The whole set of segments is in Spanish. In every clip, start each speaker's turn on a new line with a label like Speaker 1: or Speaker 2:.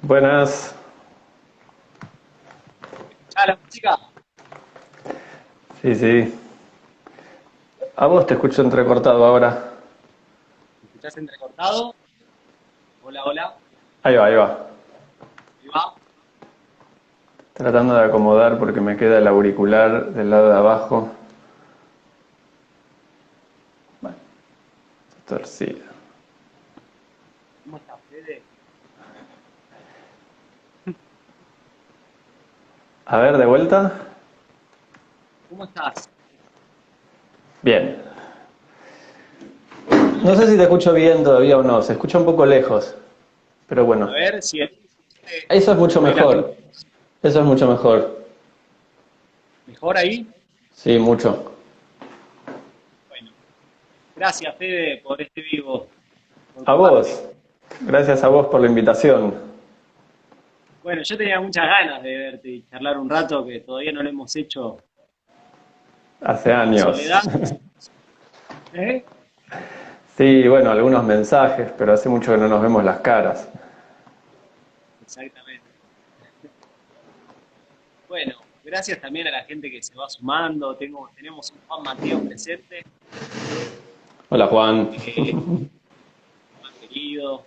Speaker 1: Buenas.
Speaker 2: ¿Escuchás la música?
Speaker 1: Sí, sí. A vos te escucho entrecortado ahora.
Speaker 2: ¿Me escuchás entrecortado? Hola, hola.
Speaker 1: Ahí va, ahí va.
Speaker 2: Ahí va.
Speaker 1: Tratando de acomodar porque me queda el auricular del lado de abajo. Bueno, torcido.
Speaker 2: ¿Cómo estás, Fede?
Speaker 1: A ver, de vuelta.
Speaker 2: ¿Cómo estás?
Speaker 1: Bien. No sé si te escucho bien todavía o no. Se escucha un poco lejos. Pero bueno.
Speaker 2: A ver si
Speaker 1: Eso es mucho
Speaker 2: ahí la tengo.
Speaker 1: mejor. Eso es mucho mejor.
Speaker 2: ¿Mejor ahí?
Speaker 1: Sí, mucho.
Speaker 2: Bueno, gracias, Fede, por este vivo, por
Speaker 1: A vos.
Speaker 2: coparte.
Speaker 1: Gracias a vos por la invitación.
Speaker 2: Bueno, yo tenía muchas ganas de verte y charlar un rato que todavía no lo hemos hecho
Speaker 1: Hace
Speaker 2: en
Speaker 1: años.
Speaker 2: soledad. ¿Eh?
Speaker 1: Sí, bueno, algunos mensajes, pero hace mucho que no nos vemos las caras.
Speaker 2: Exactamente. Bueno, gracias también a la gente que se va sumando. Tenemos un Juan Mateo presente,
Speaker 1: Hola Juan.
Speaker 2: eh, más querido.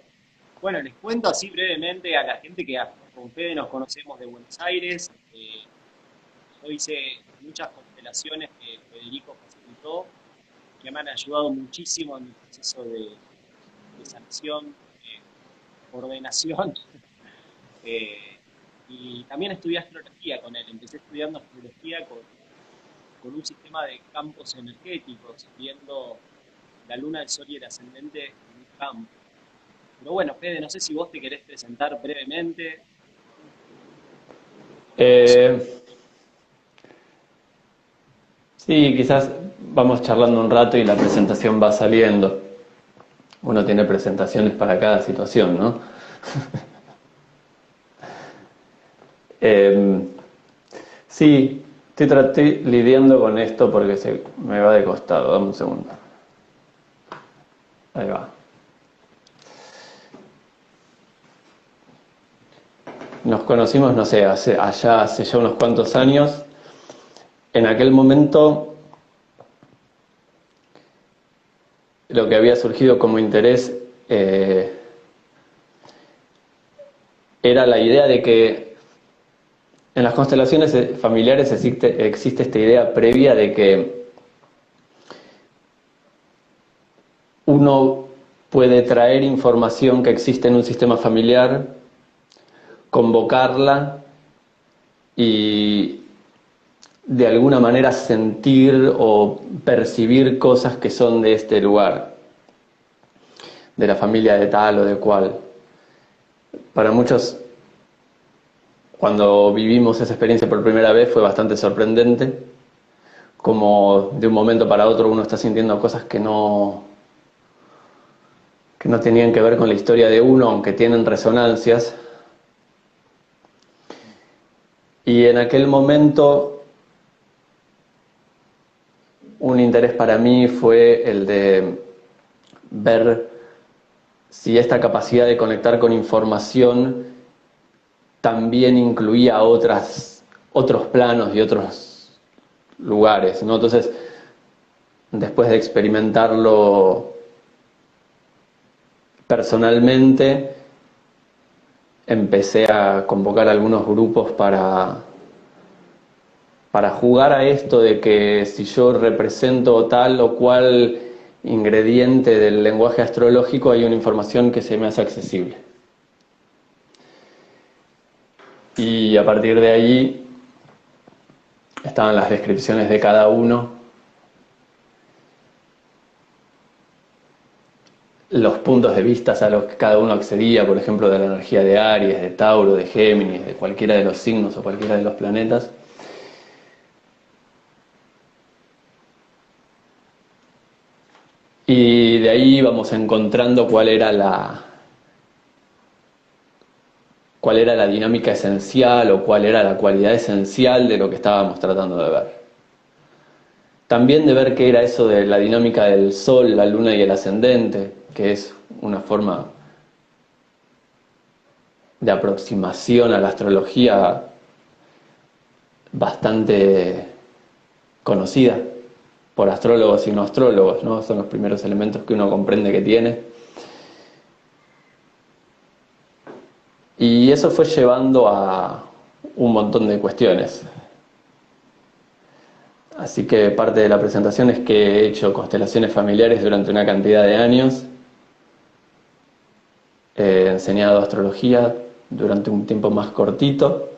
Speaker 2: Bueno, les cuento así brevemente a la gente que con Fede nos conocemos de Buenos Aires. Yo hice muchas constelaciones que Federico facilitó, que me han ayudado muchísimo en mi proceso de sanación, ordenación. eh, y también estudié astrología con él. Empecé estudiando astrología con un sistema de campos energéticos, viendo la luna, el sol y el ascendente en un campo. Pero bueno, Fede, no sé si vos te querés presentar brevemente.
Speaker 1: Eh, sí, quizás vamos charlando un rato y la presentación va saliendo. Uno tiene presentaciones para cada situación, ¿no? Eh, sí, estoy lidiando con esto porque me va de costado. Dame un segundo. Ahí va. Nos conocimos, no sé, hace ya unos cuantos años. En aquel momento, lo que había surgido como interés era la idea de que en las constelaciones familiares existe esta idea previa de que uno puede traer información que existe en un sistema familiar, convocarla y de alguna manera sentir o percibir cosas que son de este lugar, de la familia de tal o de cual. Para muchos, cuando vivimos esa experiencia por primera vez, fue bastante sorprendente, como de un momento para otro uno está sintiendo cosas que no tenían que ver con la historia de uno, aunque tienen resonancias. Y en aquel momento un interés para mí fue el de ver si esta capacidad de conectar con información también incluía otros planos y otros lugares, ¿no? Entonces, después de experimentarlo personalmente, empecé a convocar algunos grupos para jugar a esto de que si yo represento tal o cual ingrediente del lenguaje astrológico, hay una información que se me hace accesible. Y a partir de ahí estaban las descripciones de cada uno los puntos de vista a los que cada uno accedía, por ejemplo, de la energía de Aries, de Tauro, de Géminis, de cualquiera de los signos o cualquiera de los planetas. Y de ahí íbamos encontrando cuál era la dinámica esencial o cuál era la cualidad esencial de lo que estábamos tratando de ver. También de ver qué era eso de la dinámica del Sol, la Luna y el ascendente, que es una forma de aproximación a la astrología bastante conocida por astrólogos y no astrólogos, ¿no? Son los primeros elementos que uno comprende que tiene. Y eso fue llevando a un montón de cuestiones. Así que parte de la presentación es que he hecho constelaciones familiares durante una cantidad de años. He enseñado astrología durante un tiempo más cortito.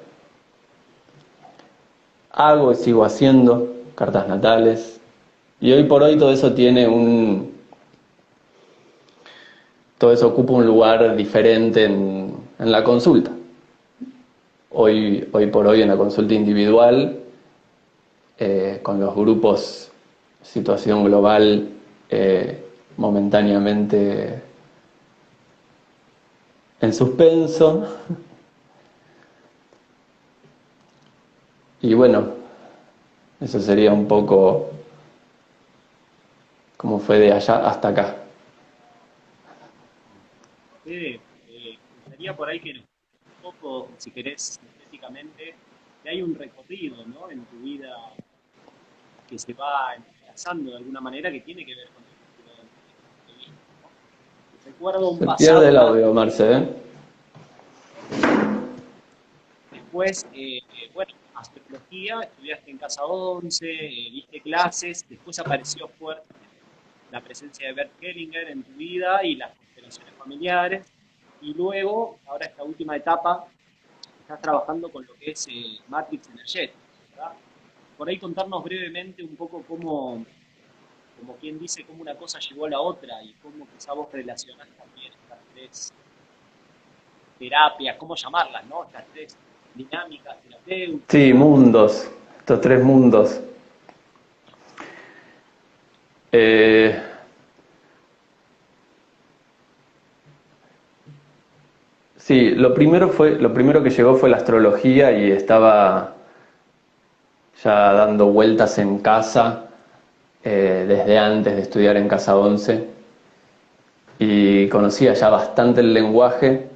Speaker 1: Hago y sigo haciendo cartas natales. Y hoy por hoy todo eso todo eso ocupa un lugar diferente en la consulta. Hoy por hoy en la consulta individual, con los grupos situación global momentáneamente en suspenso. Y bueno, eso sería un poco como fue de allá hasta acá.
Speaker 2: Fede, me gustaría por ahí que nos cuentes un poco, si querés, sintéticamente, que hay un recorrido, ¿no? En tu vida que se va entrelazando de alguna manera que tiene que ver con el futuro de vista, ¿no? Recuerdo un
Speaker 1: Se pierde
Speaker 2: pasado
Speaker 1: el
Speaker 2: más.
Speaker 1: audio, Marce, ¿eh?
Speaker 2: Después, bueno, astrología, estudiaste en Casa 11, diste clases, después apareció fuerte la presencia de Bert Hellinger en tu vida y las constelaciones familiares, y luego, ahora esta última etapa, estás trabajando con lo que es Matrix Energética, ¿verdad? Por ahí contarnos brevemente un poco como quien dice, cómo una cosa llevó a la otra y cómo quizá vos relacionás también estas tres terapias, cómo llamarlas, ¿no? Estas tres dinámicas
Speaker 1: Sí,
Speaker 2: terapéuticas.
Speaker 1: mundos, estos tres mundos. Eh, sí, lo primero que llegó fue la astrología y estaba ya dando vueltas en casa desde antes de estudiar en Casa 11 y conocía ya bastante el lenguaje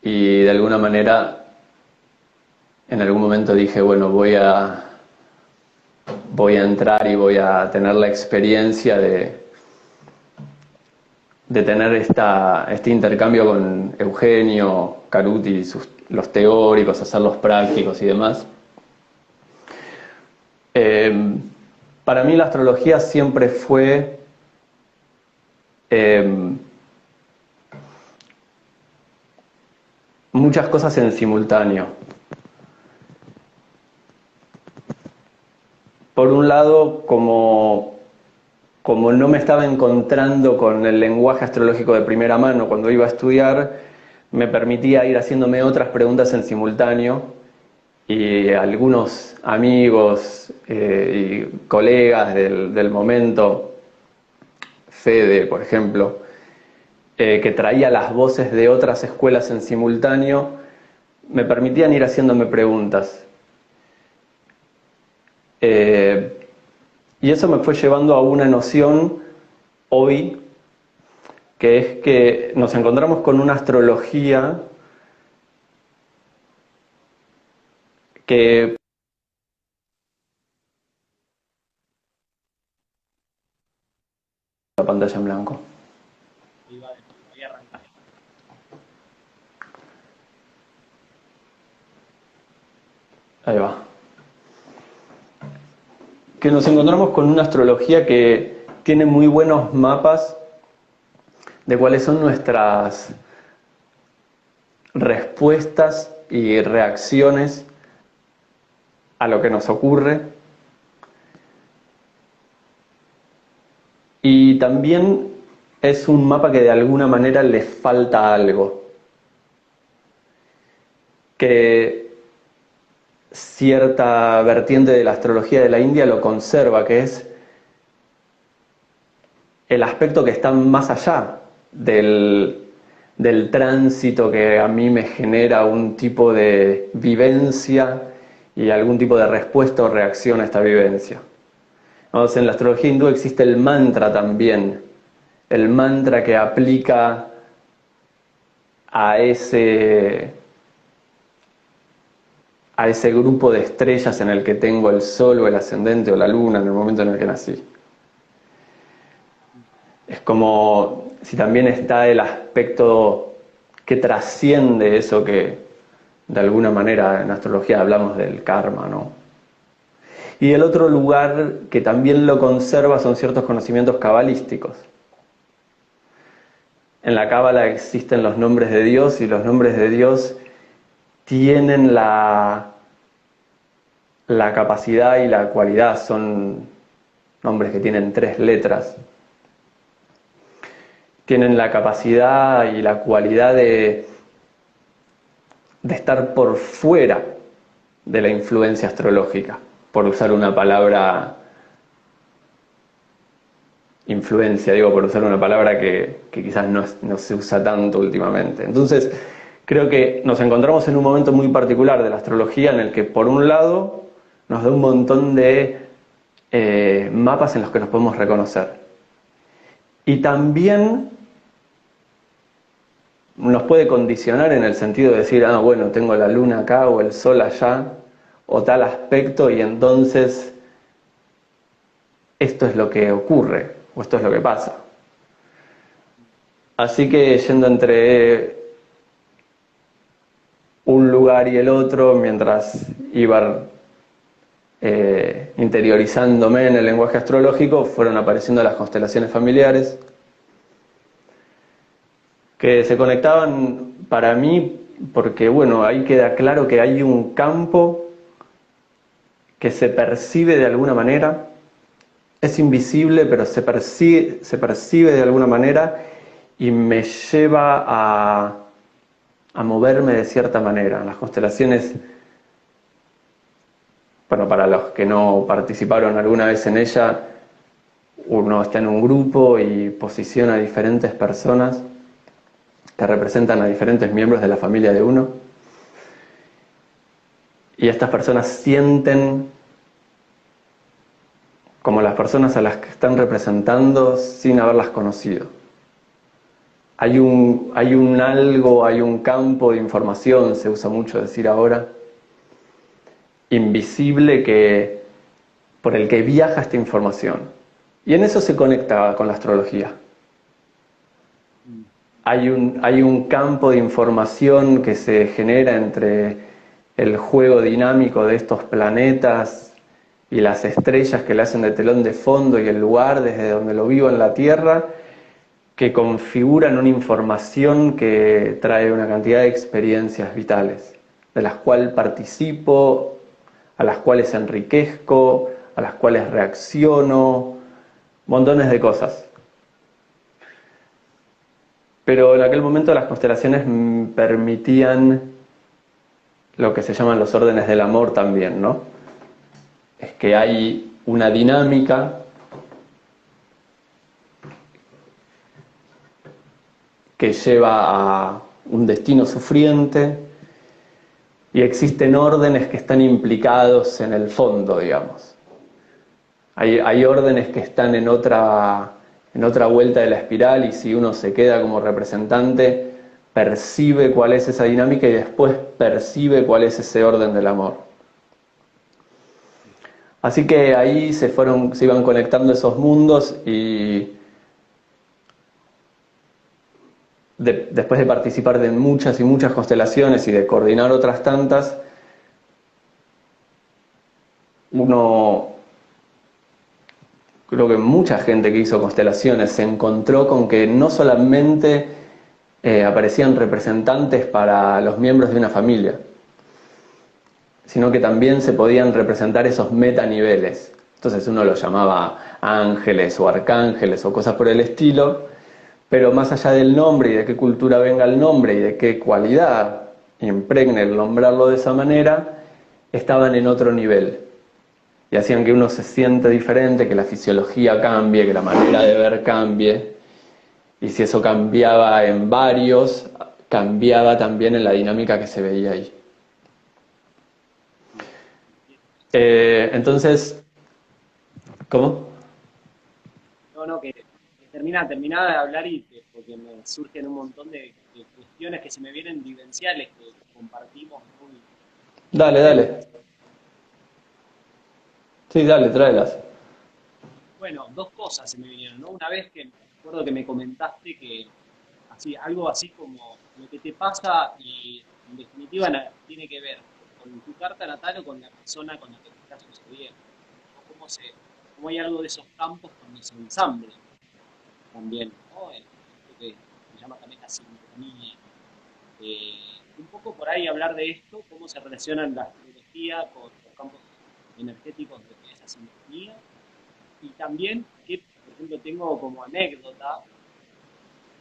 Speaker 1: y de alguna manera en algún momento dije, bueno, voy a entrar y voy a tener la experiencia de tener este intercambio con Eugenio, Caruti, los teóricos, hacerlos prácticos y demás. Eh, para mí la astrología siempre fue eh, muchas cosas en simultáneo. Por un lado, como no me estaba encontrando con el lenguaje astrológico de primera mano cuando iba a estudiar, me permitía ir haciéndome otras preguntas en simultáneo y algunos amigos y colegas del momento, Fede, por ejemplo, que traía las voces de otras escuelas en simultáneo, me permitían ir haciéndome preguntas. Y eso me fue llevando a una noción hoy, que es que nos encontramos con una astrología que la pantalla en blanco.
Speaker 2: Ahí va de nuevo, ahí arrancás.
Speaker 1: Ahí va. Que nos encontramos con una astrología que tiene muy buenos mapas de cuáles son nuestras respuestas y reacciones a lo que nos ocurre. Y también es un mapa que de alguna manera le falta algo, que cierta vertiente de la astrología de la India lo conserva, que es el aspecto que está más allá del tránsito que a mí me genera un tipo de vivencia y algún tipo de respuesta o reacción a esta vivencia. Entonces, en la astrología hindú existe el mantra también, el mantra que aplica a ese grupo de estrellas en el que tengo el sol o el ascendente o la luna en el momento en el que nací. Es como si también está el aspecto que trasciende eso que de alguna manera en astrología hablamos del karma, ¿no? Y el otro lugar que también lo conserva son ciertos conocimientos cabalísticos. En la cábala existen los nombres de Dios y los nombres de Dios tienen la capacidad y la cualidad, son nombres que tienen 3 letras, tienen la capacidad y la cualidad de estar por fuera de la influencia astrológica, por usar una palabra, influencia, digo, por usar una palabra que quizás no se usa tanto últimamente. Entonces, creo que nos encontramos en un momento muy particular de la astrología en el que, por un lado, nos da un montón de mapas en los que nos podemos reconocer. Y también nos puede condicionar en el sentido de decir, bueno, tengo la luna acá o el sol allá, o tal aspecto, y entonces esto es lo que ocurre, o esto es lo que pasa. Así que yendo entre un lugar y el otro, mientras iba interiorizándome en el lenguaje astrológico, fueron apareciendo las constelaciones familiares, que se conectaban para mí porque, bueno, ahí queda claro que hay un campo que se percibe de alguna manera, es invisible, pero se percibe de alguna manera y me lleva a moverme de cierta manera. Las constelaciones, bueno, para los que no participaron alguna vez en ella, uno está en un grupo y posiciona a diferentes personas que representan a diferentes miembros de la familia de uno. Y estas personas sienten como las personas a las que están representando sin haberlas conocido. Hay un algo, hay un campo de información, se usa mucho decir ahora, invisible por el que viaja esta información. Y en eso se conecta con la astrología. Hay un campo de información que se genera entre el juego dinámico de estos planetas y las estrellas que le hacen de telón de fondo y el lugar desde donde lo vivo en la Tierra, que configuran una información que trae una cantidad de experiencias vitales, de las cuales participo, a las cuales enriquezco, a las cuales reacciono, montones de cosas. Pero en aquel momento las constelaciones permitían lo que se llaman los órdenes del amor también, ¿no? Es que hay una dinámica que lleva a un destino sufriente y existen órdenes que están implicados en el fondo, digamos. Hay órdenes que están en otra vuelta de la espiral y si uno se queda como representante, percibe cuál es esa dinámica y después percibe cuál es ese orden del amor. Así que ahí se iban conectando esos mundos y después de participar de muchas y muchas constelaciones y de coordinar otras tantas, creo que mucha gente que hizo constelaciones se encontró con que no solamente aparecían representantes para los miembros de una familia, sino que también se podían representar esos metaniveles. Entonces uno los llamaba ángeles o arcángeles o cosas por el estilo, pero más allá del nombre y de qué cultura venga el nombre y de qué cualidad impregne el nombrarlo de esa manera, estaban en otro nivel y hacían que uno se siente diferente, que la fisiología cambie, que la manera de ver cambie, y si eso cambiaba en varios, cambiaba también en la dinámica que se veía ahí. Entonces, ¿cómo?
Speaker 2: No, no, que termina de hablar porque me surgen un montón de cuestiones que se me vienen vivenciales que compartimos muy
Speaker 1: Dale,
Speaker 2: presentes.
Speaker 1: dale. Sí, dale, tráelas.
Speaker 2: Bueno, dos cosas se me vinieron, ¿no? Una vez que recuerdo que me comentaste que así, algo así como lo que te pasa y en definitiva tiene que ver con tu carta natal o con la persona con la que te está sucediendo. ¿No? Cómo hay algo de esos campos cuando se ensamblan también, ¿no? En esto que se llama también la sincronía. Un poco por ahí hablar de esto, cómo se relacionan la astrología con los campos energéticos de esa sincronía. Y también que, por ejemplo, tengo como anécdota,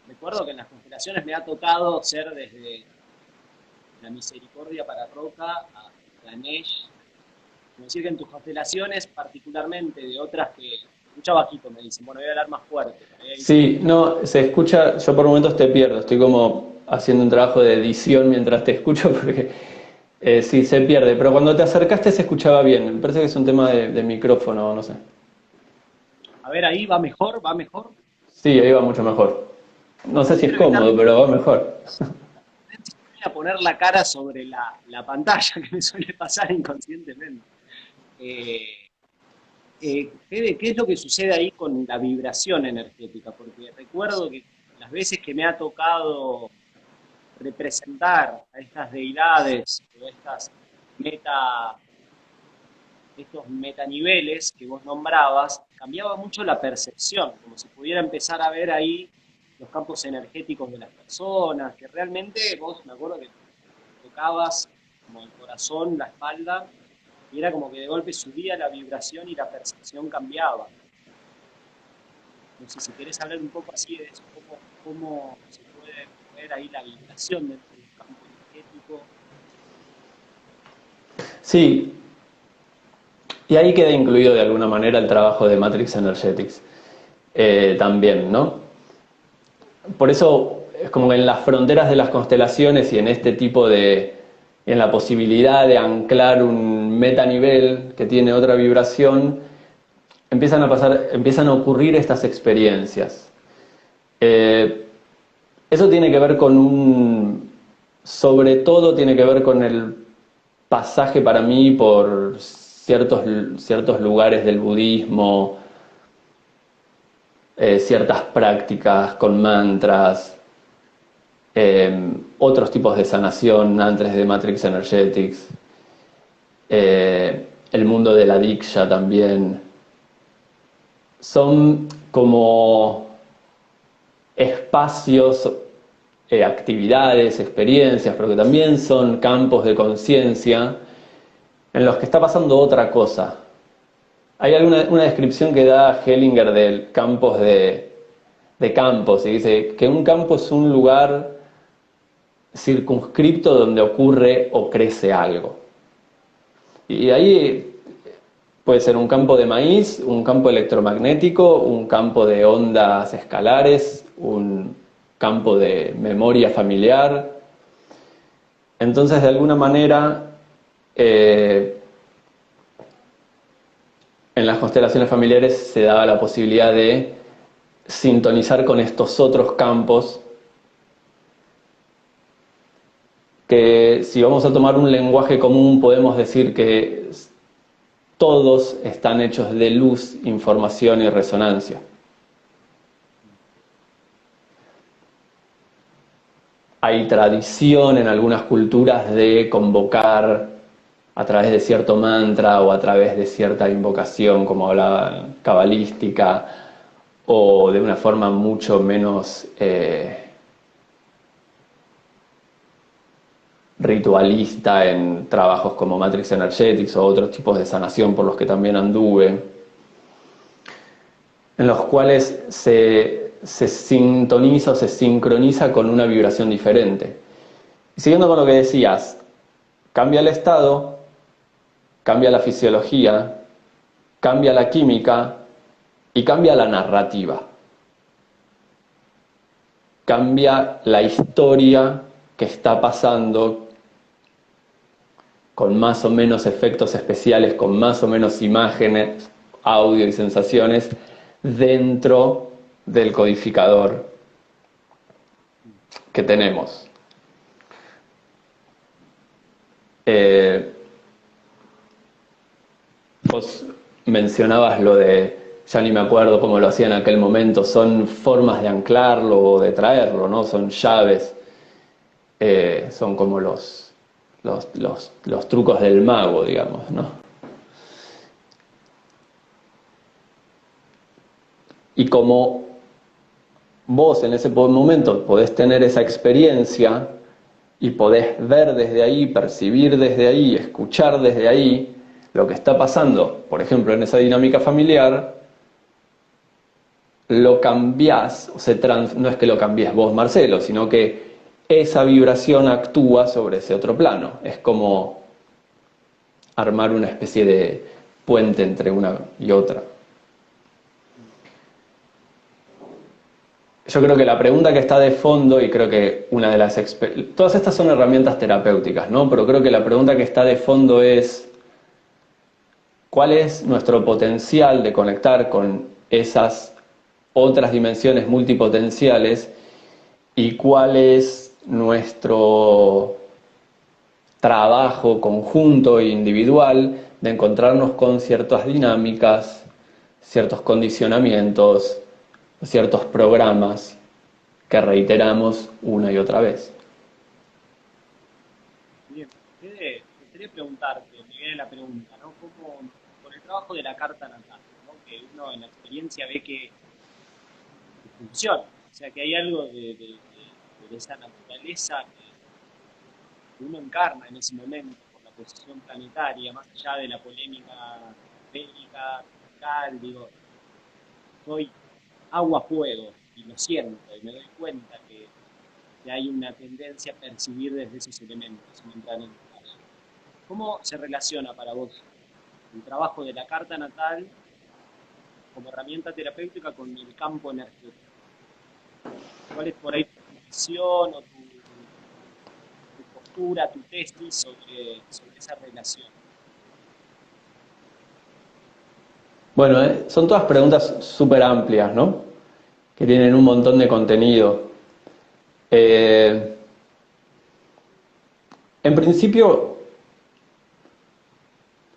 Speaker 2: recuerdo que en las constelaciones me ha tocado ser desde la misericordia para Roca a Ganesh. Como decir que en tus constelaciones, particularmente de otras que escucha bajito, me dicen, bueno, voy a hablar más fuerte.
Speaker 1: Sí, no, se escucha, yo por momentos te pierdo, estoy como haciendo un trabajo de edición mientras te escucho porque sí, se pierde, pero cuando te acercaste se escuchaba bien, me parece que es un tema de micrófono, no sé.
Speaker 2: A ver, ahí va mejor, va mejor.
Speaker 1: Sí, ahí va mucho mejor. No sé si es
Speaker 2: Creo que está.
Speaker 1: cómodo, pero va mejor.
Speaker 2: Voy a poner la cara sobre la pantalla, que me suele pasar inconscientemente. Eh, ¿Qué es lo que sucede ahí con la vibración energética? Porque recuerdo que las veces que me ha tocado representar a estas deidades o meta, estos metaniveles que vos nombrabas, cambiaba mucho la percepción, como si pudiera empezar a ver ahí los campos energéticos de las personas, que realmente vos, me acuerdo que tocabas como el corazón, la espalda, y era como que de golpe subía la vibración y la percepción cambiaba. No sé si querés hablar un poco así de eso, cómo se puede ver ahí la vibración dentro del campo energético.
Speaker 1: Sí, y ahí queda incluido de alguna manera el trabajo de Matrix Energetics también, ¿no? Por eso es como que en las fronteras de las constelaciones y en este tipo en la posibilidad de anclar un metanivel que tiene otra vibración, empiezan a ocurrir estas experiencias. Eh, Eso tiene que ver sobre todo tiene que ver con el pasaje para mí por ciertos lugares del budismo, ciertas prácticas con mantras, otros tipos de sanación antes de Matrix Energetics, el mundo de la Diksha también. Son como espacios, actividades, experiencias, pero que también son campos de conciencia en los que está pasando otra cosa. Hay una descripción que da Hellinger de campos, y dice que un campo es un lugar circunscripto donde ocurre o crece algo. Y ahí puede ser un campo de maíz, un campo electromagnético, un campo de ondas escalares, un campo de memoria familiar. Entonces, de alguna manera, en las constelaciones familiares se daba la posibilidad de sintonizar con estos otros campos que, si vamos a tomar un lenguaje común, podemos decir que todos están hechos de luz, información y resonancia. Hay tradición en algunas culturas de convocar a través de cierto mantra o a través de cierta invocación, como hablaba cabalística, o de una forma mucho menos ritualista en trabajos como Matrix Energetics o otros tipos de sanación por los que también anduve, en los cuales se se sintoniza o se sincroniza con una vibración diferente. Y siguiendo con lo que decías, cambia el estado, cambia la fisiología, cambia la química y cambia la narrativa. Cambia la historia que está pasando con más o menos efectos especiales, con más o menos imágenes, audio y sensaciones dentro del codificador que tenemos. Vos mencionabas lo de, ya ni me acuerdo cómo lo hacía en aquel momento, son formas de anclarlo o de traerlo, ¿no? Son llaves, son como los trucos del mago, digamos, ¿no? Y como vos en ese momento podés tener esa experiencia y podés ver desde ahí, percibir desde ahí, escuchar desde ahí lo que está pasando, por ejemplo, en esa dinámica familiar, lo cambiás, no es que lo cambies vos, Marcelo, sino que esa vibración actúa sobre ese otro plano. Es como armar una especie de puente entre una y otra. Yo creo que la pregunta que está de fondo, y creo que una de las... Todas estas son herramientas terapéuticas, ¿no? Pero creo que la pregunta que está de fondo es: ¿cuál es nuestro potencial de conectar con esas otras dimensiones multipotenciales? ¿Y cuál es nuestro trabajo conjunto e individual de encontrarnos con ciertas dinámicas, ciertos condicionamientos, ciertos programas que reiteramos una y otra vez?
Speaker 2: Bien, me gustaría preguntarte, me viene la pregunta, ¿no? ¿Cómo, con el trabajo de la carta natal, ¿no? Que uno en la experiencia ve que funciona, o sea, que hay algo de esa naturaleza que uno encarna en ese momento por la posición planetaria, más allá de la polémica bélica, fiscal, digo, soy agua-fuego y lo siento y me doy cuenta que hay una tendencia a percibir desde esos elementos sin entrar en detalle. ¿Cómo se relaciona para vos el trabajo de la carta natal como herramienta terapéutica con el campo energético? ¿Cuál es por ahí tu visión o tu postura, tu tesis sobre esa relación?
Speaker 1: Bueno, son todas preguntas súper amplias, ¿no? Que tienen un montón de contenido. En principio,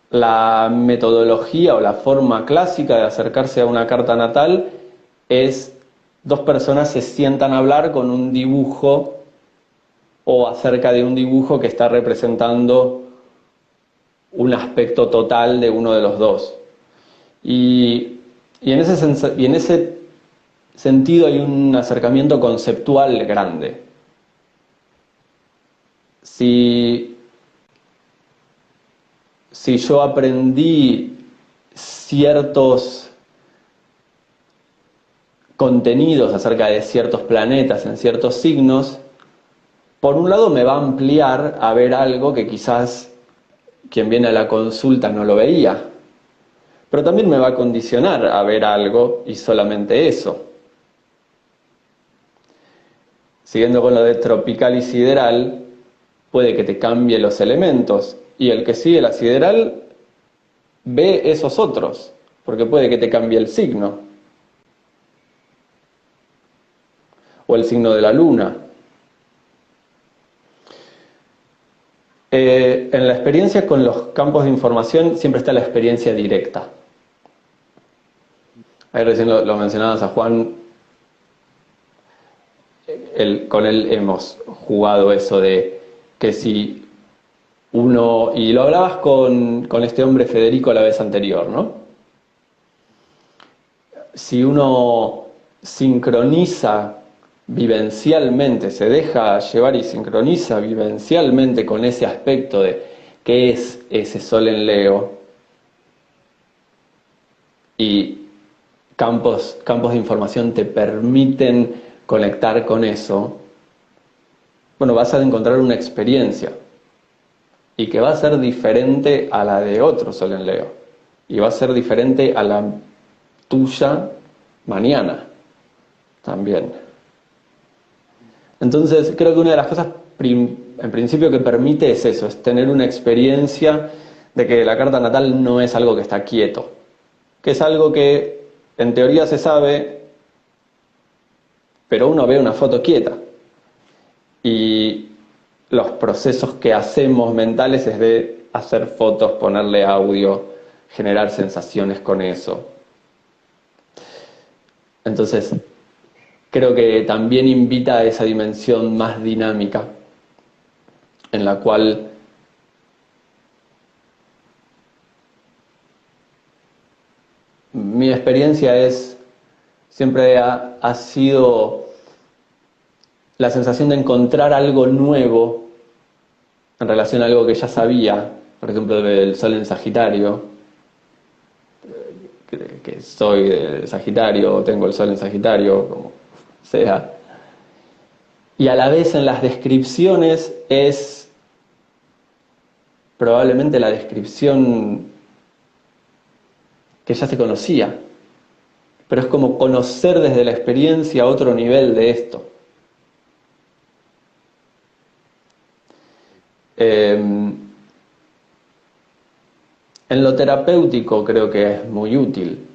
Speaker 1: la metodología o la forma clásica de acercarse a una carta natal es: dos personas se sientan a hablar con un dibujo o acerca de un dibujo que está representando un aspecto total de uno de los dos. Y en ese sentido hay un acercamiento conceptual grande. Si yo aprendí ciertos contenidos acerca de ciertos planetas en ciertos signos, por un lado me va a ampliar a ver algo que quizás quien viene a la consulta no lo veía, pero también me va a condicionar a ver algo y solamente eso. Siguiendo con lo de tropical y sideral, puede que te cambie los elementos, y el que sigue la sideral ve esos otros, porque puede que te cambie el signo, o el signo de la luna. En la experiencia con los campos de información siempre está la experiencia directa. Ahí recién lo mencionabas a Juan, con él hemos jugado eso de que si uno, y lo hablabas con este hombre Federico la vez anterior, ¿no? Si uno sincroniza vivencialmente, se deja llevar y sincroniza vivencialmente con ese aspecto de qué es ese sol en Leo, y campos de información te permiten conectar con eso, bueno, vas a encontrar una experiencia y que va a ser diferente a la de otro Sol en Leo y va a ser diferente a la tuya mañana también. Entonces creo que una de las cosas en principio que permite es eso, es tener una experiencia de que la carta natal no es algo que está quieto, que es algo que en teoría se sabe, pero uno ve una foto quieta y los procesos que hacemos mentales es de hacer fotos, ponerle audio, generar sensaciones con eso. Entonces, creo que también invita a esa dimensión más dinámica, en la cual mi experiencia siempre ha sido la sensación de encontrar algo nuevo en relación a algo que ya sabía, por ejemplo, del Sol en Sagitario, que soy de Sagitario, o tengo el Sol en Sagitario, como sea. Y a la vez en las descripciones es probablemente la descripción que ya se conocía, pero es como conocer desde la experiencia otro nivel de esto. En lo terapéutico creo que es muy útil,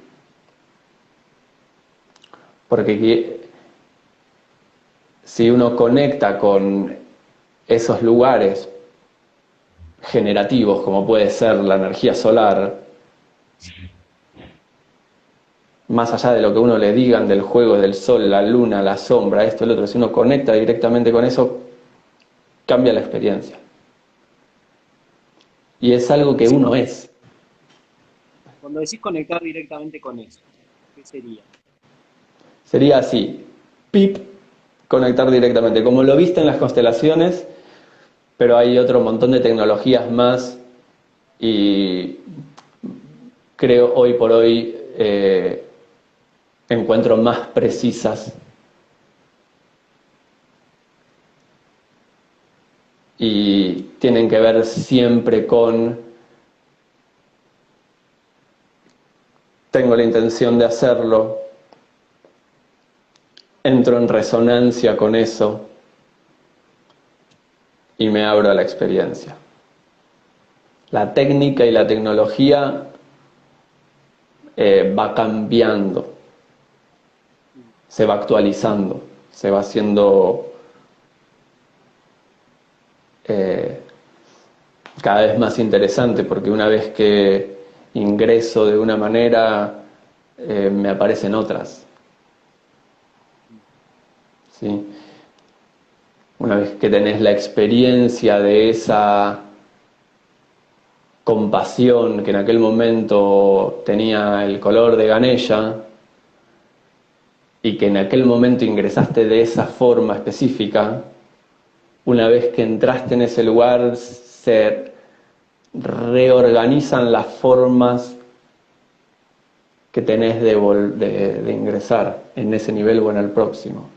Speaker 1: porque si uno conecta con esos lugares generativos, como puede ser la energía solar, más allá de lo que uno le digan del juego del sol, la luna, la sombra, esto, el otro, si uno conecta directamente con eso, cambia la experiencia. Y es algo que uno es.
Speaker 2: Cuando decís conectar directamente con eso, ¿qué sería?
Speaker 1: Sería así, pip, conectar directamente, como lo viste en las constelaciones, pero hay otro montón de tecnologías más y creo hoy por hoy encuentro más precisas y tienen que ver siempre con tengo la intención de hacerlo, entro en resonancia con eso y me abro a la experiencia. La técnica y la tecnología va cambiando, se va actualizando, se va haciendo cada vez más interesante, porque una vez que ingreso de una manera, me aparecen otras. ¿Sí? Una vez que tenés la experiencia de esa compasión que en aquel momento tenía el color de Ganesha y que en aquel momento ingresaste de esa forma específica, una vez que entraste en ese lugar se reorganizan las formas que tenés de ingresar en ese nivel o en el próximo.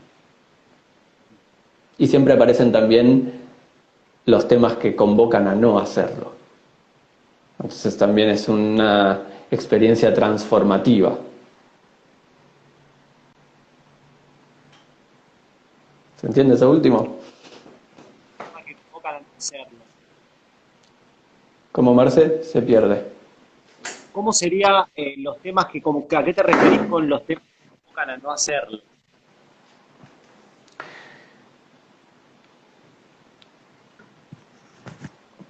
Speaker 1: Y siempre aparecen también los temas que convocan a no hacerlo. Entonces también es una experiencia transformativa. ¿Se entiende eso último?
Speaker 2: Que provocan a hacerlo.
Speaker 1: Como Marce se pierde.
Speaker 2: ¿Cómo serían los temas que, como, a qué te referís con los temas que provocan a no hacerlo?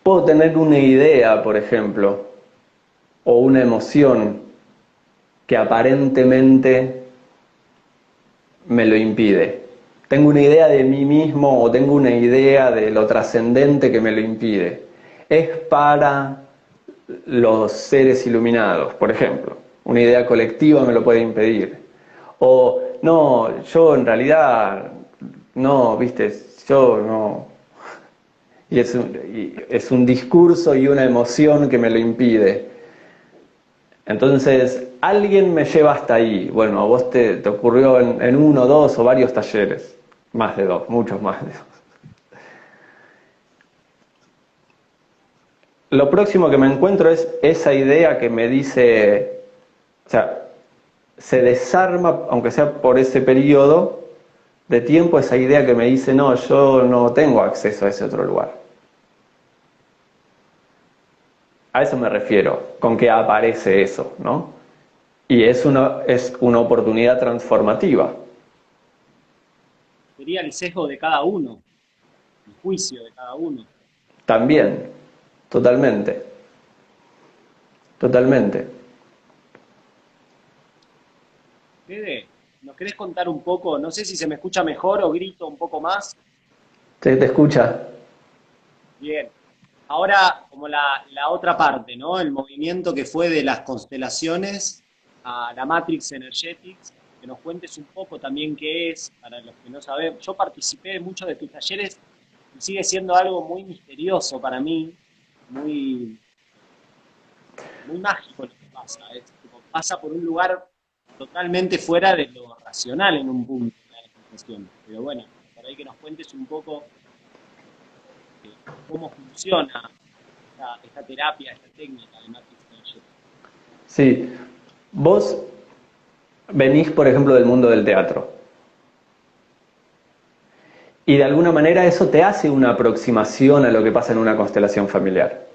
Speaker 1: Puedo tener una idea, por ejemplo, o una emoción que aparentemente me lo impide. Tengo una idea de mí mismo o tengo una idea de lo trascendente que me lo impide. Es para los seres iluminados, por ejemplo. Una idea colectiva me lo puede impedir. O, no, yo en realidad, no, viste, yo no. Y es un discurso y una emoción que me lo impide. Entonces, alguien me lleva hasta ahí. Bueno, a vos te ocurrió en uno, dos o varios talleres. Más de dos, muchos más de dos. Lo próximo que me encuentro es esa idea que me dice, o sea, se desarma, aunque sea por ese periodo de tiempo, esa idea que me dice, no, yo no tengo acceso a ese otro lugar. A eso me refiero, con que aparece eso, ¿no? Y es una oportunidad transformativa.
Speaker 2: Sería el sesgo de cada uno, el juicio de cada uno.
Speaker 1: También, totalmente, totalmente.
Speaker 2: Fede, ¿nos querés contar un poco? No sé si se me escucha mejor o grito un poco más.
Speaker 1: ¿Te escucha?
Speaker 2: Bien. Ahora, como la otra parte, ¿no? El movimiento que fue de las constelaciones a la Matrix Energetics, que nos cuentes un poco también qué es, para los que no saben. Yo participé de muchos de tus talleres y sigue siendo algo muy misterioso para mí, muy, muy mágico lo que pasa. Es como pasa por un lugar totalmente fuera de lo racional en un punto de la conversación. Pero bueno, por ahí que nos cuentes un poco cómo funciona esta terapia, esta técnica de Matrix Energetics.
Speaker 1: Sí. Vos venís, por ejemplo, del mundo del teatro. Y de alguna manera eso te hace una aproximación a lo que pasa en una constelación familiar.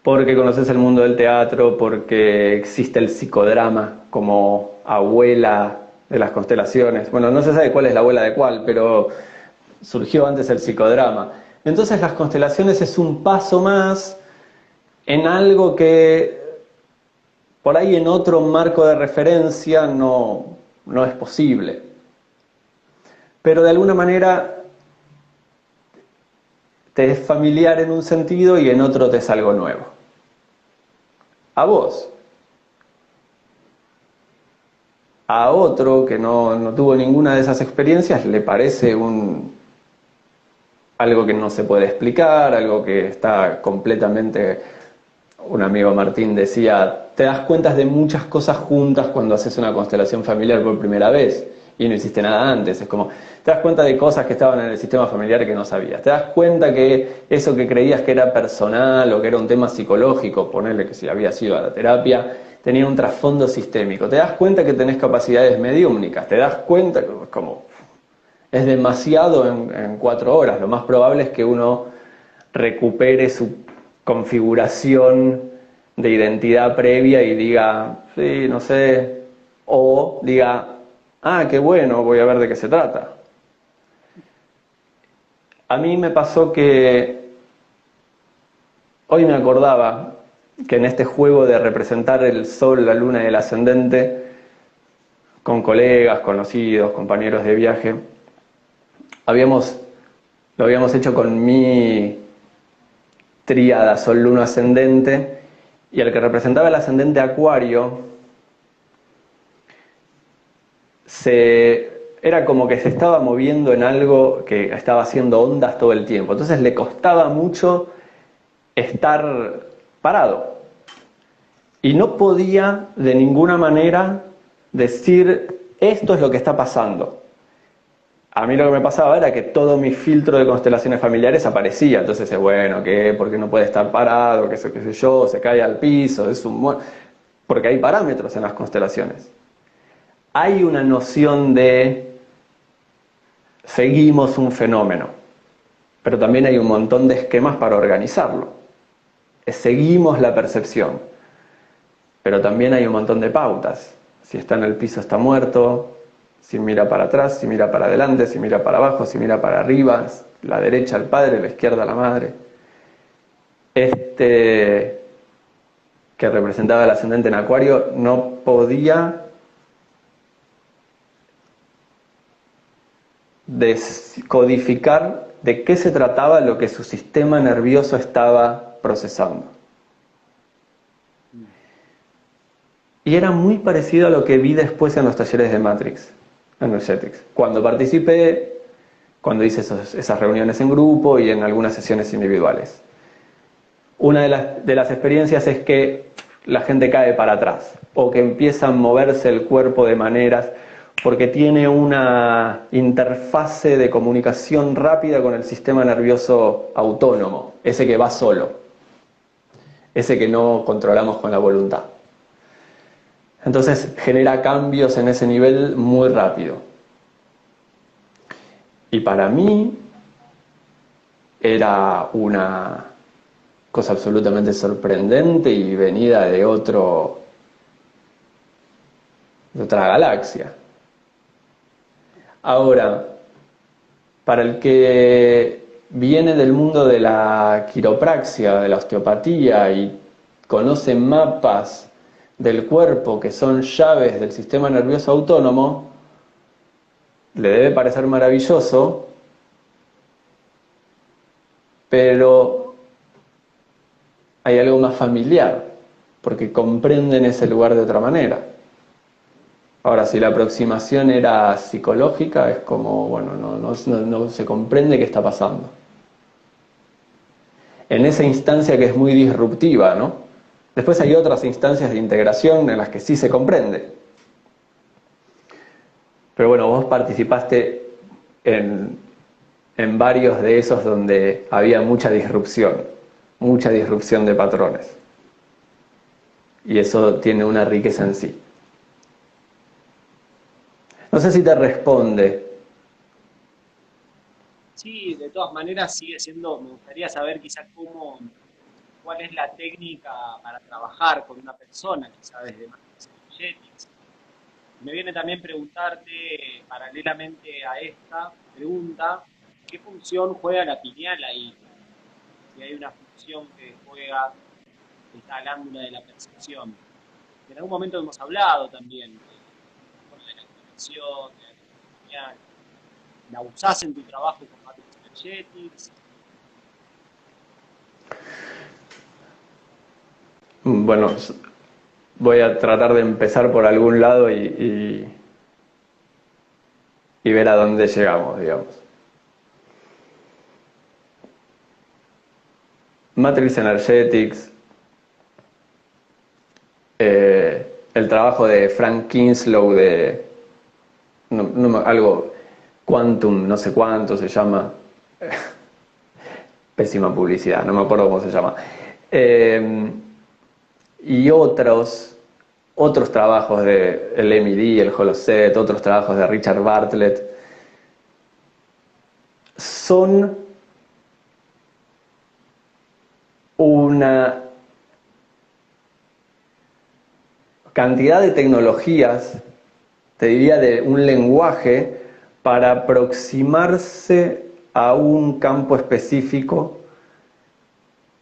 Speaker 1: Porque conoces el mundo del teatro, porque existe el psicodrama como abuela de las constelaciones. Bueno, no se sabe cuál es la abuela de cuál, pero surgió antes el psicodrama. Entonces las constelaciones es un paso más en algo que por ahí en otro marco de referencia no es posible. Pero de alguna manera te es familiar en un sentido y en otro te es algo nuevo. A vos. A otro que no tuvo ninguna de esas experiencias le parece algo que no se puede explicar, algo que está completamente... Un amigo Martín decía, te das cuenta de muchas cosas juntas cuando haces una constelación familiar por primera vez y no hiciste nada antes. Es como, te das cuenta de cosas que estaban en el sistema familiar que no sabías. Te das cuenta que eso que creías que era personal o que era un tema psicológico, ponerle que si había sido a la terapia, tenía un trasfondo sistémico. Te das cuenta que tenés capacidades mediúmnicas. Te das cuenta, como, es demasiado en 4 horas. Lo más probable es que uno recupere su configuración de identidad previa y diga, sí, no sé, o diga, ah, qué bueno, voy a ver de qué se trata. A mí me pasó que hoy me acordaba que en este juego de representar el sol, la luna y el ascendente con colegas, conocidos, compañeros de viaje, lo habíamos hecho con mi tríada Sol, Luna, Ascendente, y el que representaba el ascendente Acuario era como que se estaba moviendo en algo que estaba haciendo ondas todo el tiempo. Entonces le costaba mucho estar parado. Y no podía de ninguna manera decir, esto es lo que está pasando. A mí lo que me pasaba era que todo mi filtro de constelaciones familiares aparecía. Entonces es bueno, ¿qué? ¿Por qué no puede estar parado? ¿Qué sé yo? Se cae al piso. Porque hay parámetros en las constelaciones. Hay una noción de seguimos un fenómeno, pero también hay un montón de esquemas para organizarlo. Seguimos la percepción, pero también hay un montón de pautas. Si está en el piso está muerto. Si mira para atrás, si mira para adelante, si mira para abajo, si mira para arriba, la derecha al padre, la izquierda a la madre. Este que representaba el ascendente en Acuario no podía descodificar de qué se trataba lo que su sistema nervioso estaba procesando. Y era muy parecido a lo que vi después en los talleres de Matrix Energetics. Cuando participé, cuando hice esas reuniones en grupo y en algunas sesiones individuales. Una de las experiencias es que la gente cae para atrás o que empieza a moverse el cuerpo de maneras porque tiene una interfase de comunicación rápida con el sistema nervioso autónomo, ese que va solo, ese que no controlamos con la voluntad. Entonces genera cambios en ese nivel muy rápido. Y para mí era una cosa absolutamente sorprendente y venida de otra galaxia. Ahora, para el que viene del mundo de la quiropraxia, de la osteopatía y conoce mapas del cuerpo que son llaves del sistema nervioso autónomo, le debe parecer maravilloso, pero hay algo más familiar, porque comprenden ese lugar de otra manera. Ahora, si la aproximación era psicológica, es como, bueno, no se comprende qué está pasando. En esa instancia que es muy disruptiva, ¿no? Después hay otras instancias de integración en las que sí se comprende. Pero bueno, vos participaste en varios de esos donde había mucha disrupción de patrones. Y eso tiene una riqueza en sí. No sé si te responde.
Speaker 2: Sí, de todas maneras sigue siendo, me gustaría saber quizás cuál es la técnica para trabajar con una persona, quizás desde Matrix Energetics. Me viene también preguntarte, paralelamente a esta pregunta, ¿qué función juega la pineal ahí? Si hay una función que juega esta glándula de la percepción. En algún momento hemos hablado también de la conexión, de la pineal. ¿La usás en tu trabajo con Matrix Energetics?
Speaker 1: Bueno, voy a tratar de empezar por algún lado y ver a dónde llegamos, digamos. Matrix Energetics, el trabajo de Frank Kinslow de algo Quantum, no sé cuánto se llama, pésima publicidad, no me acuerdo cómo se llama, y otros trabajos de el MID, el Holoset, otros trabajos de Richard Bartlett, son una cantidad de tecnologías, te diría de un lenguaje, para aproximarse a un campo específico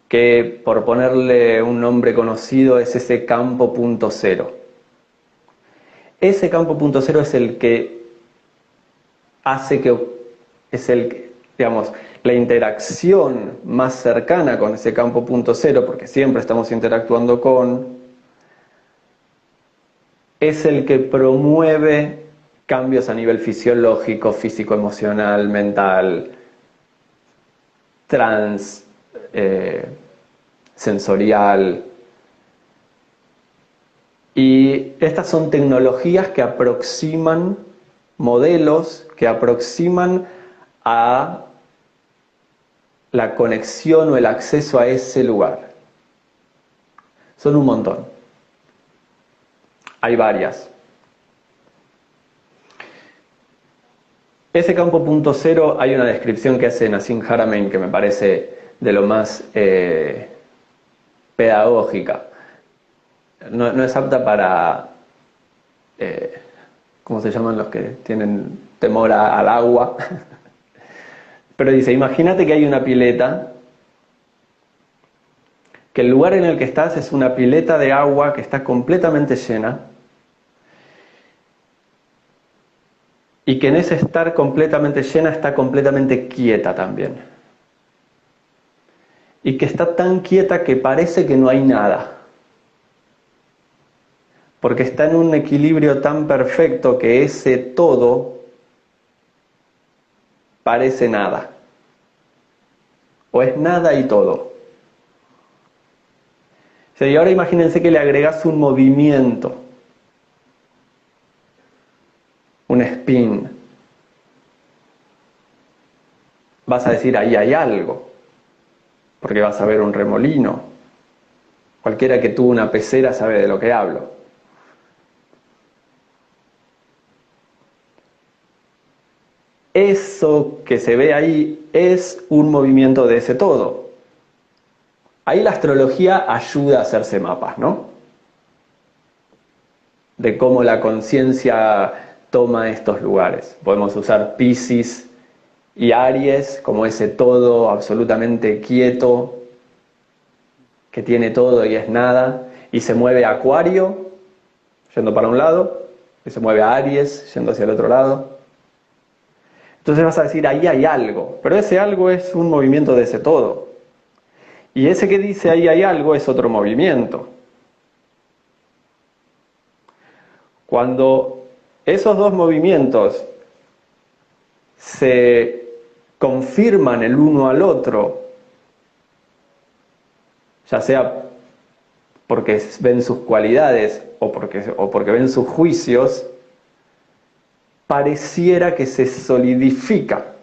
Speaker 1: que, por ponerle un nombre conocido, es ese campo punto cero. Ese campo punto cero es el que hace que, es el, digamos, la interacción más cercana con ese campo punto cero, porque siempre estamos interactuando es el que promueve cambios a nivel fisiológico, físico-emocional, mental, sensorial. Y estas son tecnologías que aproximan modelos, que aproximan a la conexión o el acceso a ese lugar. Son un montón. Hay varias. Ese campo punto cero, hay una descripción que hace Nassim Haramein que me parece de lo más pedagógica. No es apta para, ¿cómo se llaman los que tienen temor al agua? Pero dice, imagínate que hay una pileta, que el lugar en el que estás es una pileta de agua que está completamente llena, y que en ese estar completamente llena está completamente quieta también. Y que está tan quieta que parece que no hay nada. Porque está en un equilibrio tan perfecto que ese todo parece nada. O es nada y todo. Y ahora imagínense que le agregas un movimiento, un spin. Vas a decir, ahí hay algo, porque vas a ver un remolino. Cualquiera que tuvo una pecera sabe de lo que hablo. Eso que se ve ahí es un movimiento de ese todo. Ahí la astrología ayuda a hacerse mapas, ¿no? De cómo la conciencia toma estos lugares. Podemos usar Piscis y Aries como ese todo absolutamente quieto, que tiene todo y es nada, y se mueve a Acuario, yendo para un lado, y se mueve a Aries, yendo hacia el otro lado. Entonces vas a decir, ahí hay algo, pero ese algo es un movimiento de ese todo. Y ese que dice ahí hay algo es otro movimiento. Cuando esos dos movimientos se confirman el uno al otro, ya sea porque ven sus cualidades o porque ven sus juicios, pareciera que se solidifica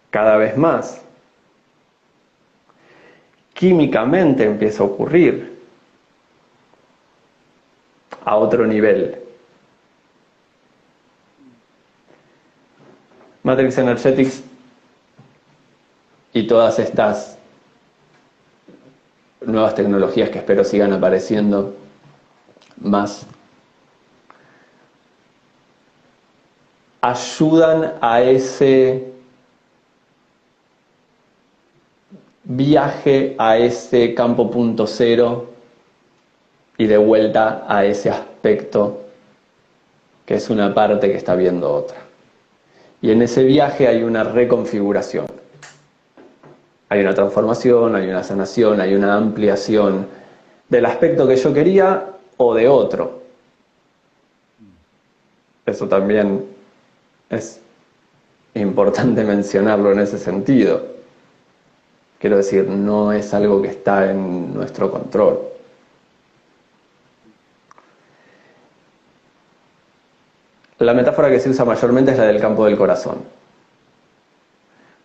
Speaker 1: cada vez más. Químicamente empieza a ocurrir a otro nivel. Matrix Energetics y todas estas nuevas tecnologías que espero sigan apareciendo más, ayudan a ese viaje, a ese campo punto cero y de vuelta a ese aspecto que es una parte que está viendo otra. Y en ese viaje hay una reconfiguración. Hay una transformación, hay una sanación, hay una ampliación del aspecto que yo quería o de otro. Eso también es importante mencionarlo en ese sentido. Quiero decir, no es algo que está en nuestro control. La metáfora que se usa mayormente es la del campo del corazón.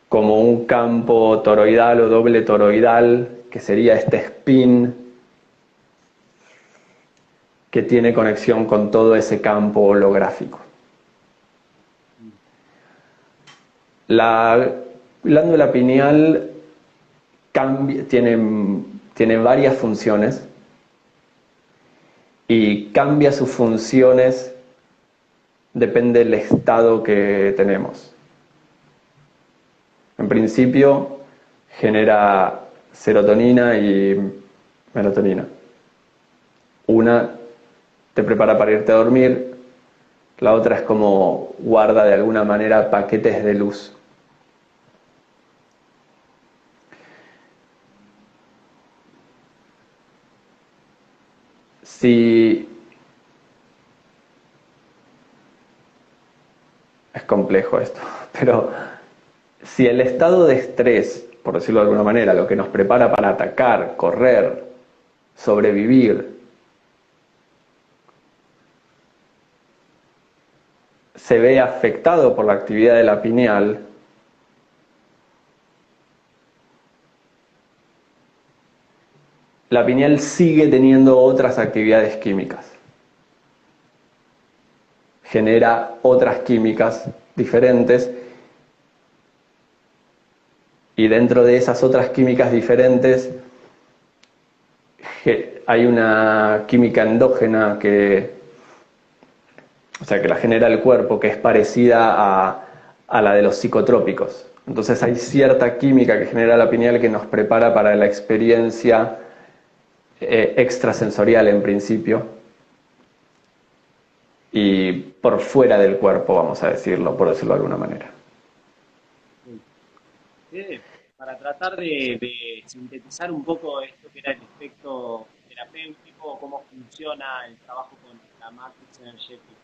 Speaker 1: Como un campo toroidal o doble toroidal, que sería este spin que tiene conexión con todo ese campo holográfico. La glándula pineal tiene varias funciones y cambia sus funciones depende del estado que tenemos. En principio genera serotonina y melatonina. Una te prepara para irte a dormir, la otra es como guarda de alguna manera paquetes de luz. Si es complejo esto, pero si el estado de estrés, por decirlo de alguna manera, lo que nos prepara para atacar, correr, sobrevivir, se ve afectado por la actividad de la pineal, la pineal sigue teniendo otras actividades químicas. Genera otras químicas diferentes y dentro de esas otras químicas diferentes hay una química endógena que la genera el cuerpo, que es parecida a la de los psicotrópicos. Entonces hay cierta química que genera la pineal que nos prepara para la experiencia extrasensorial en principio y por fuera del cuerpo, vamos a decirlo, por decirlo de alguna manera.
Speaker 2: Para tratar de sintetizar un poco esto que era el efecto terapéutico, cómo funciona el trabajo con la Matrix Energética.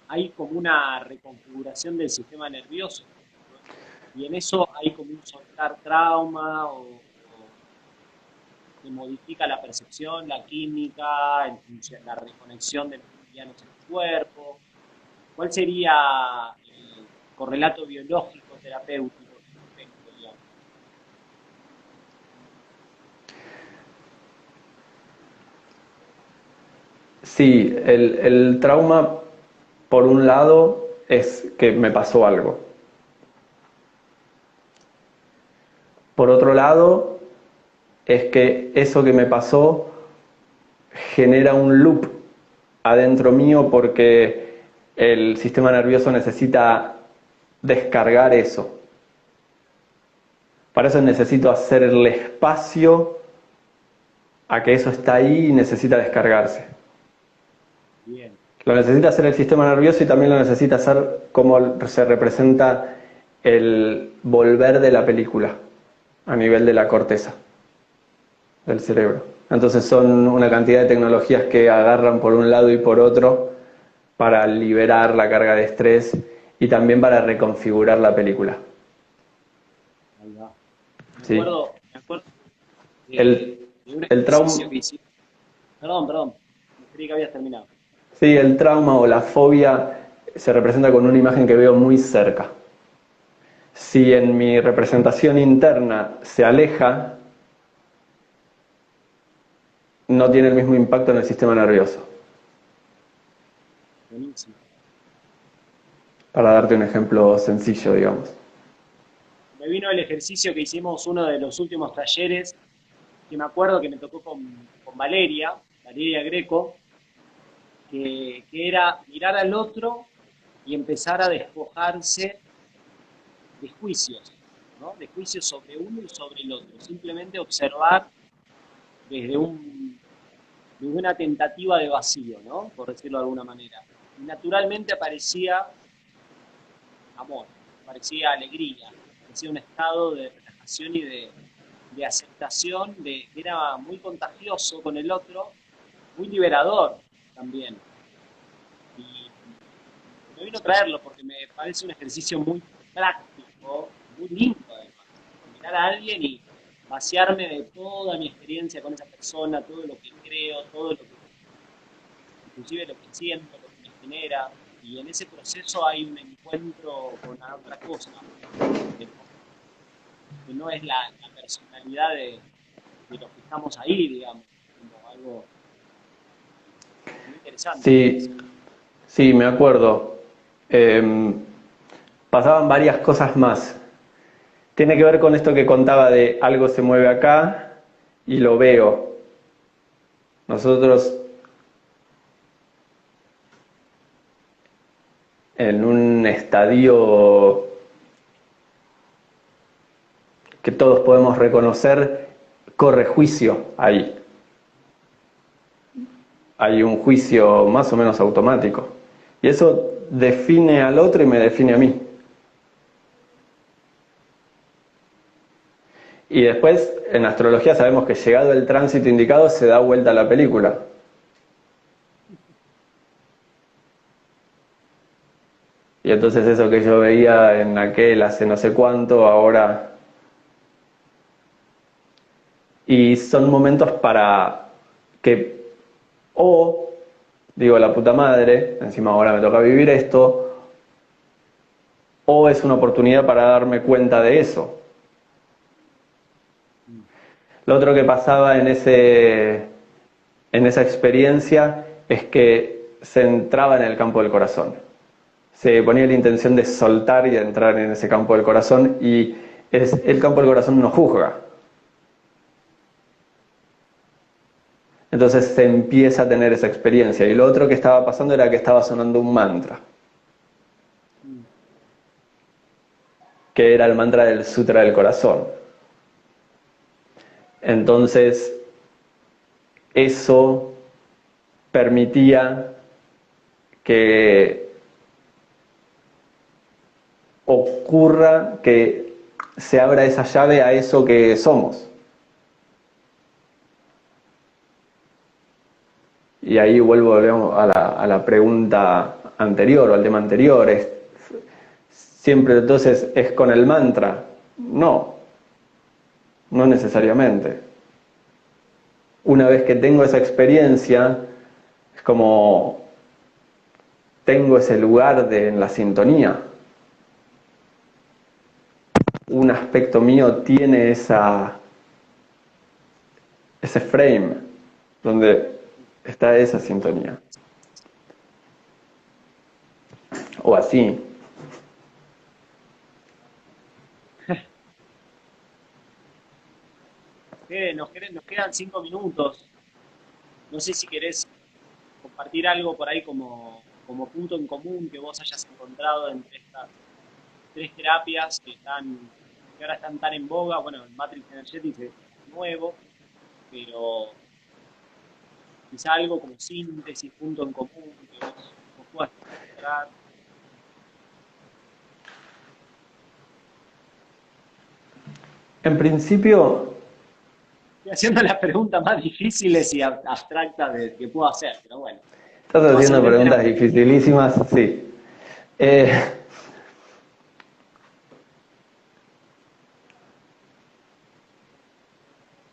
Speaker 2: Hay como una reconfiguración del sistema nervioso, ¿no? Y en eso hay como un soltar trauma o que modifica la percepción, la química, la reconexión de los meridianos en el cuerpo. ¿Cuál sería el correlato biológico terapéutico al respecto, digamos?
Speaker 1: Sí, el trauma, por un lado, es que me pasó algo. Por otro lado, es que eso que me pasó genera un loop adentro mío porque el sistema nervioso necesita descargar eso. Para eso necesito hacerle espacio a que eso está ahí y necesita descargarse.
Speaker 2: Bien,
Speaker 1: Lo necesita hacer el sistema nervioso y también lo necesita hacer como se representa el volver de la película a nivel de la corteza del cerebro. Entonces son una cantidad de tecnologías que agarran por un lado y por otro para liberar la carga de estrés y también para reconfigurar la película.
Speaker 2: ahí va.
Speaker 1: ¿Sí?
Speaker 2: Me acuerdo
Speaker 1: El,
Speaker 2: de un
Speaker 1: el
Speaker 2: ejercicio
Speaker 1: trauma,
Speaker 2: que hicimos. Perdón, me creí que habías terminado.
Speaker 1: sí, el trauma o la fobia se representa con una imagen que veo muy cerca. Si en mi representación interna se aleja, no tiene el mismo impacto en el sistema nervioso.
Speaker 2: Buenísimo.
Speaker 1: Para darte un ejemplo sencillo, digamos.
Speaker 2: Me vino el ejercicio que hicimos uno de los últimos talleres, que me acuerdo que me tocó con Valeria Greco, que era mirar al otro y empezar a despojarse de juicios, ¿no? De juicios sobre uno y sobre el otro. Simplemente observar desde desde una tentativa de vacío, ¿no? Por decirlo de alguna manera. Y naturalmente aparecía amor, aparecía alegría, aparecía un estado de relajación y de aceptación, que era muy contagioso con el otro, muy liberador también. Y me vino a traerlo porque me parece un ejercicio muy práctico, muy lindo además. Mirar a alguien y vaciarme de toda mi experiencia con esa persona, todo lo que creo, todo lo que, inclusive lo que siento, lo que me genera. Y en ese proceso hay un encuentro con la otra cosa, que que no es la personalidad de los que estamos ahí, digamos, como algo muy interesante, me parece.
Speaker 1: Sí, sí, me acuerdo. Eh, Pasaban varias cosas más. Tiene que ver con esto que contaba de algo se mueve acá y lo veo. Nosotros en un estadio que todos podemos reconocer, corre juicio ahí. Hay un juicio más o menos automático. Y eso define al otro y me define a mí. Y después, en astrología sabemos que llegado el tránsito indicado se da vuelta a la película. Y entonces eso que yo veía en aquel hace no sé cuánto, ahora... Y son momentos para que o digo la puta madre, encima ahora me toca vivir esto, o es una oportunidad para darme cuenta de eso. Lo otro que pasaba en esa experiencia es que se entraba en el campo del corazón. Se ponía la intención de soltar y de entrar en ese campo del corazón y el campo del corazón no juzga. Entonces se empieza a tener esa experiencia. Y lo otro que estaba pasando era que estaba sonando un mantra, que era el mantra del Sutra del Corazón. Entonces eso permitía que ocurra, que se abra esa llave a eso que somos. Y ahí vuelvo a la pregunta anterior o al tema anterior. Siempre entonces es con el mantra. No, no necesariamente. una vez que tengo esa experiencia, es como tengo ese lugar en la sintonía. Un aspecto mío tiene ese frame donde está esa sintonía. O así.
Speaker 2: Nos quedan 5 minutos. No sé si querés compartir algo por ahí como punto en común que vos hayas encontrado entre estas 3 terapias que ahora están tan en boga. Bueno, el Matrix Energetics es nuevo, pero quizá algo como síntesis, punto en común que vos puedas encontrar.
Speaker 1: En principio,
Speaker 2: Estoy haciendo las preguntas más difíciles y abstractas que puedo hacer, pero bueno,
Speaker 1: estás haciendo
Speaker 2: fácilmente
Speaker 1: preguntas
Speaker 2: nos...
Speaker 1: dificilísimas, sí. Eh,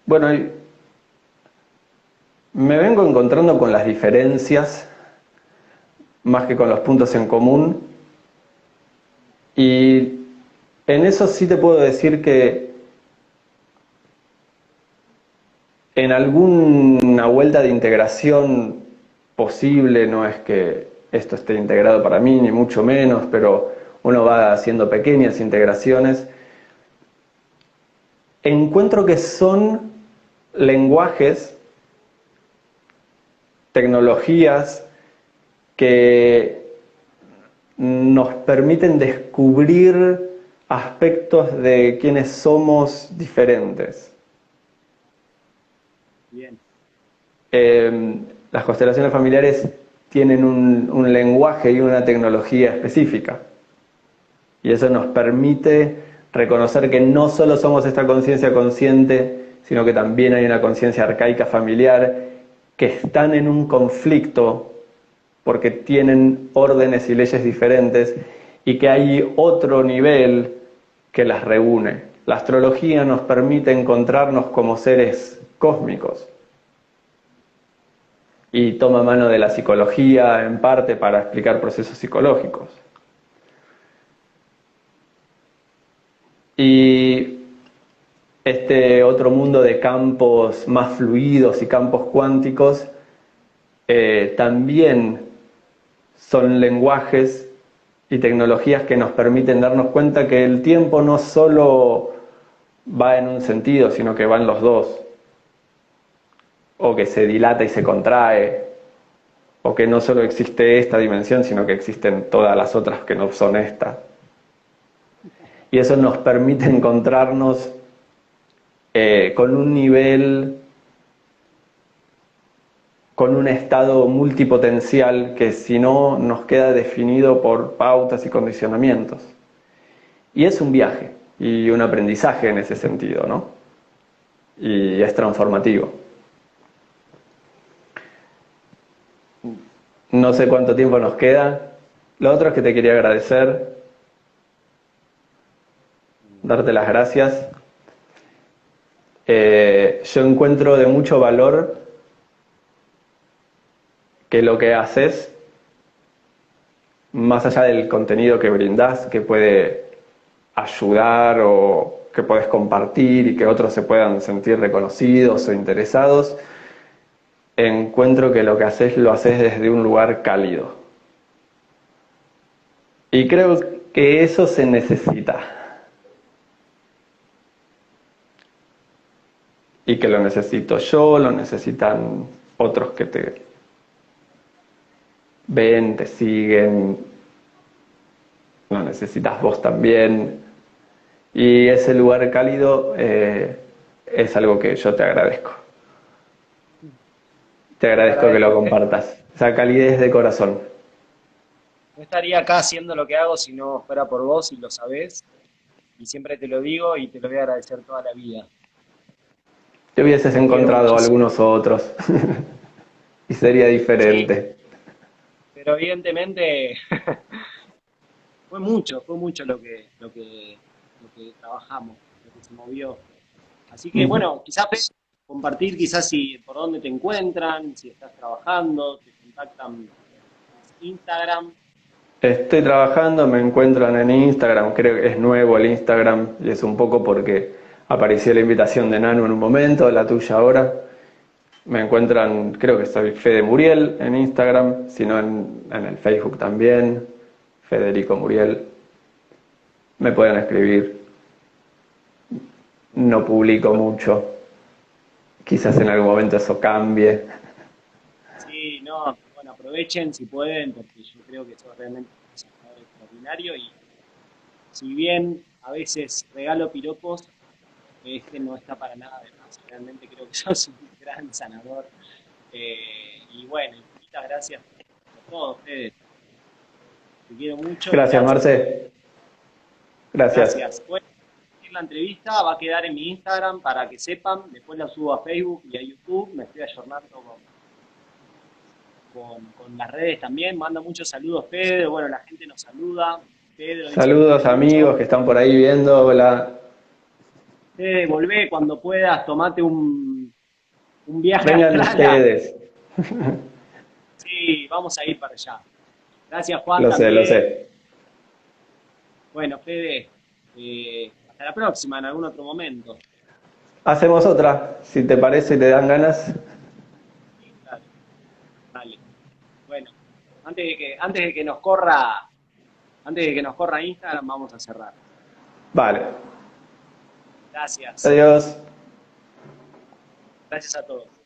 Speaker 1: bueno, me vengo encontrando con las diferencias más que con los puntos en común. Y en eso sí te puedo decir que en alguna vuelta de integración posible, no es que esto esté integrado para mí, ni mucho menos, pero uno va haciendo pequeñas integraciones, encuentro que son lenguajes, tecnologías que nos permiten descubrir aspectos de quienes somos diferentes.
Speaker 2: Bien,
Speaker 1: Las constelaciones familiares tienen un lenguaje y una tecnología específica. Y eso nos permite reconocer que no solo somos esta conciencia consciente, sino que también hay una conciencia arcaica familiar que están en un conflicto porque tienen órdenes y leyes diferentes y que hay otro nivel que las reúne. La astrología nos permite encontrarnos como seres cósmicos y toma mano de la psicología en parte para explicar procesos psicológicos. Y este otro mundo de campos más fluidos y campos cuánticos también son lenguajes y tecnologías que nos permiten darnos cuenta que el tiempo no solo va en un sentido, sino que van los dos, o que se dilata y se contrae, o que no solo existe esta dimensión, sino que existen todas las otras que no son esta. Y eso nos permite encontrarnos con un nivel, con un estado multipotencial que si no nos queda definido por pautas y condicionamientos. Y es un viaje y un aprendizaje en ese sentido, ¿no? Y es transformativo. No sé cuánto tiempo nos queda. Lo otro es que te quería agradecer, darte las gracias. Yo encuentro de mucho valor que lo que haces, más allá del contenido que brindás, que puede ayudar o que puedes compartir y que otros se puedan sentir reconocidos o interesados, encuentro que lo que haces lo haces desde un lugar cálido. Y creo que eso se necesita. Y que lo necesito yo, lo necesitan otros que te ven, te siguen, lo necesitas vos también. Y ese lugar cálido es algo que yo te agradezco. Te
Speaker 2: te
Speaker 1: agradezco que lo
Speaker 2: agradezco.
Speaker 1: compartas. Esa calidez de corazón.
Speaker 2: No estaría acá haciendo lo que hago si no fuera por vos y lo sabés. Y siempre te lo digo y te lo voy a agradecer toda la vida.
Speaker 1: Te hubieses
Speaker 2: Te quiero
Speaker 1: encontrado
Speaker 2: muchísimo.
Speaker 1: algunos otros y sería
Speaker 2: Sí,
Speaker 1: diferente.
Speaker 2: pero evidentemente fue mucho lo que trabajamos, lo que se movió. Así que bueno, quizás compartir quizás si por dónde te encuentran, si estás trabajando, te contactan en Instagram.
Speaker 1: Estoy trabajando, me encuentran en Instagram, creo que es nuevo el Instagram y es un poco porque apareció la invitación de Nanu en un momento, la tuya ahora. Me encuentran, creo que soy Fede Muriel en Instagram, sino en el Facebook también, Federico Muriel. Me pueden escribir, no publico mucho, quizás en algún momento eso cambie.
Speaker 2: Sí, no, bueno, aprovechen si pueden, porque yo creo que sos realmente un sanador extraordinario y si bien a veces regalo piropos, este no está para nada de más. Realmente creo que sos un gran sanador. Y bueno, infinitas gracias por todo, Fede. Te quiero mucho y
Speaker 1: Gracias,
Speaker 2: gracias.
Speaker 1: Marce. Gracias.
Speaker 2: Gracias. Bueno, la entrevista va a quedar en mi Instagram para que sepan. Después la subo a Facebook y a YouTube. Me estoy ayornando con las redes también. Manda muchos saludos, Pedro. Bueno, la gente nos saluda. Pedro dice que te
Speaker 1: Saludos
Speaker 2: quiere
Speaker 1: amigos
Speaker 2: mucho.
Speaker 1: que están por ahí viendo. Hola.
Speaker 2: Volvé cuando puedas. Tomate un viaje
Speaker 1: Vengan
Speaker 2: astral.
Speaker 1: ustedes.
Speaker 2: Sí, vamos a ir para allá. Gracias, Juan,
Speaker 1: Lo sé, lo
Speaker 2: también.
Speaker 1: sé.
Speaker 2: Bueno, Fede, hasta la próxima, en algún otro momento.
Speaker 1: Hacemos otra, si te parece y te dan ganas.
Speaker 2: Sí, claro, dale. Bueno, antes de que nos corra Instagram, vamos a cerrar.
Speaker 1: Vale.
Speaker 2: Gracias.
Speaker 1: Adiós.
Speaker 2: Gracias a todos.